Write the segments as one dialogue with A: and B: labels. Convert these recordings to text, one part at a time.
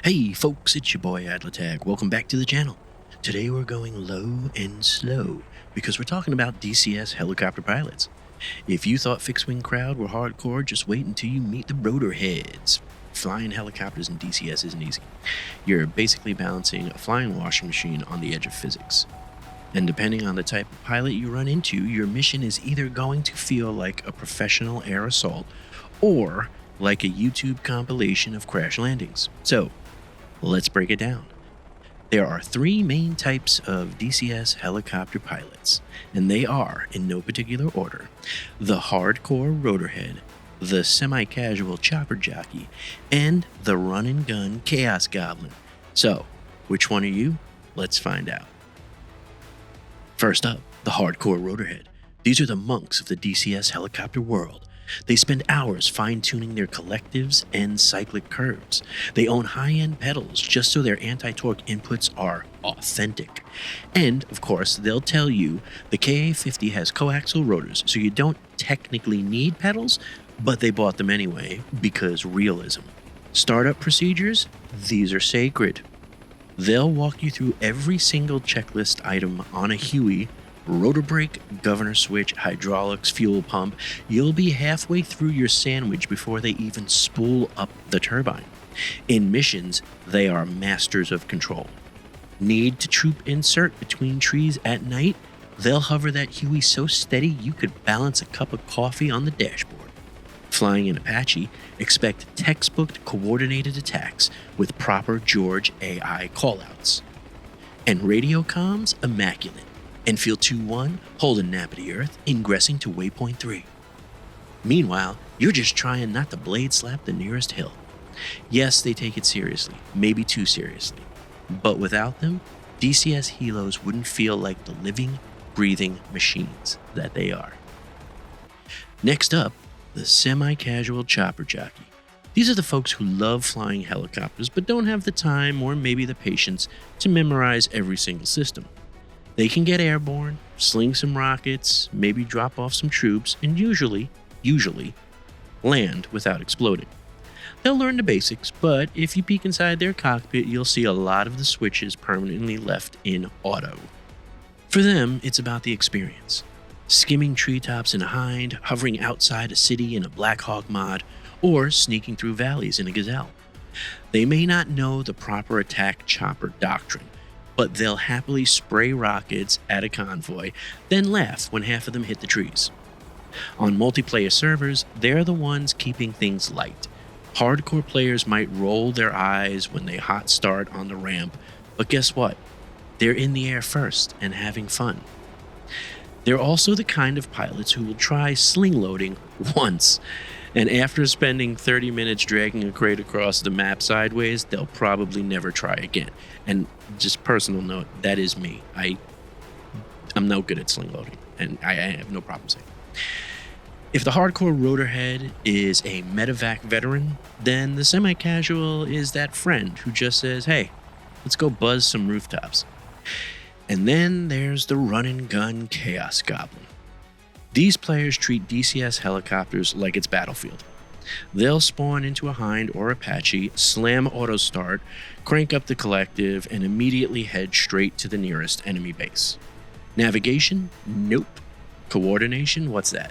A: Hey folks, it's your boy Adlatag. Welcome back to the channel. Today we're going low and slow because we're talking about DCS helicopter pilots. If you thought fixed wing crowd were hardcore, just wait until you meet the Rotorheads. Flying helicopters in DCS isn't easy. You're basically balancing a flying washing machine on the edge of physics. And depending on the type of pilot you run into, your mission is either going to feel like a professional air assault or like a YouTube compilation of crash landings. So, let's break it down. There are three main types of DCS helicopter pilots, and they are, in no particular order, the Hardcore Rotorhead, the Semi-Casual Chopper Jockey, and the run-and-gun Chaos Goblin. So, which one are you? Let's find out. First up, the Hardcore Rotorhead. These are the monks of the DCS helicopter world. They spend hours fine-tuning their collectives and cyclic curves. They own high-end pedals just so their anti-torque inputs are authentic. And, of course, they'll tell you the KA50 has coaxial rotors, so you don't technically need pedals, but they bought them anyway because realism. Startup procedures? These are sacred. They'll walk you through every single checklist item on a Huey, rotor brake, governor switch, hydraulics, fuel pump. You'll be halfway through your sandwich before they even spool up the turbine. In missions, they are masters of control. Need to troop insert between trees at night? They'll hover that Huey so steady you could balance a cup of coffee on the dashboard. Flying in Apache, expect textbook coordinated attacks with proper George AI callouts. And radio comms, immaculate. Enfield 2-1, holding nappity Earth, ingressing to waypoint 3. Meanwhile, you're just trying not to blade slap the nearest hill. Yes, they take it seriously, maybe too seriously. But without them, DCS helos wouldn't feel like the living, breathing machines that they are. Next up, the Semi-Casual Chopper Jockey. These are the folks who love flying helicopters but don't have the time or maybe the patience to memorize every single system. They can get airborne, sling some rockets, maybe drop off some troops, and usually, land without exploding. They'll learn the basics, but if you peek inside their cockpit, you'll see a lot of the switches permanently left in auto. For them, it's about the experience. Skimming treetops in a Hind, hovering outside a city in a Black Hawk mod, or sneaking through valleys in a Gazelle. They may not know the proper attack chopper doctrine, but they'll happily spray rockets at a convoy, then laugh when half of them hit the trees. On multiplayer servers, they're the ones keeping things light. Hardcore players might roll their eyes when they hot start on the ramp, but guess what? They're in the air first and having fun. They're also the kind of pilots who will try sling-loading once, and after spending 30 minutes dragging a crate across the map sideways, they'll probably never try again. And just personal note, that is me. I'm no good at sling-loading, and I have no problem saying. If the Hardcore Rotorhead is a medevac veteran, then the Semi-Casual is that friend who just says, hey, let's go buzz some rooftops. And then there's the run-and-gun Chaos Goblin. These players treat DCS helicopters like it's Battlefield. They'll spawn into a Hind or Apache, slam auto start, crank up the collective, and immediately head straight to the nearest enemy base. Navigation? Nope. Coordination? What's that?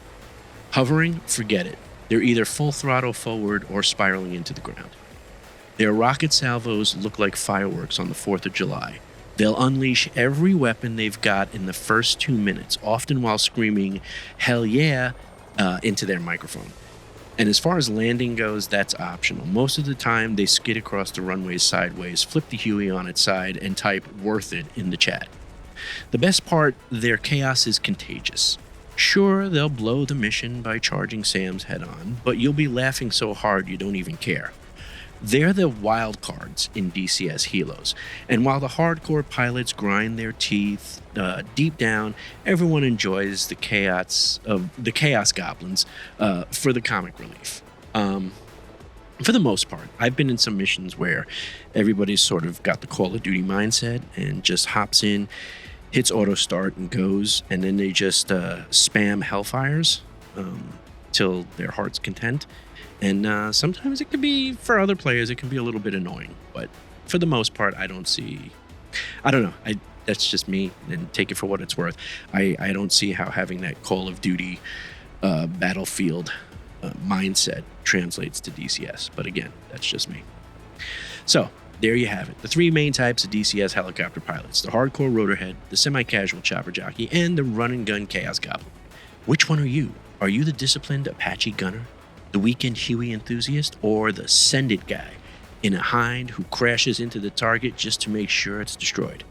A: Hovering? Forget it. They're either full throttle forward or spiraling into the ground. Their rocket salvos look like fireworks on the 4th of July. They'll unleash every weapon they've got in the first 2 minutes, often while screaming, hell yeah, into their microphone. And as far as landing goes, that's optional. Most of the time, they skid across the runways sideways, flip the Huey on its side, and type worth it in the chat. The best part, their chaos is contagious. Sure, they'll blow the mission by charging Sam's head on, but you'll be laughing so hard you don't even care. They're the wild cards in DCS helos, and while the hardcore pilots grind their teeth, deep down, everyone enjoys the chaos goblins for the comic relief. For the most part, I've been in some missions where everybody's sort of got the Call of Duty mindset and just hops in, hits auto start and goes, and then they just spam hellfires till their heart's content. And sometimes it can be, for other players, it can be a little bit annoying. But for the most part, I don't know. That's just me, and take it for what it's worth. I don't see how having that Call of Duty Battlefield mindset translates to DCS. But again, that's just me. So there you have it. The three main types of DCS helicopter pilots: the Hardcore Rotorhead, the Semi-Casual Chopper Jockey, and the Run-and-Gun Chaos Goblin. Which one are you? Are you the disciplined Apache gunner, the weekend Huey enthusiast, or the send-it guy in a hind who crashes into the target just to make sure it's destroyed?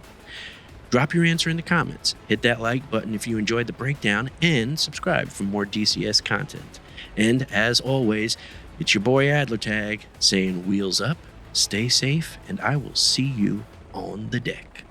A: Drop your answer in the comments, hit that like button if you enjoyed the breakdown, and subscribe for more DCS content. And as always, it's your boy AdlerTag saying wheels up, stay safe, and I will see you on the deck.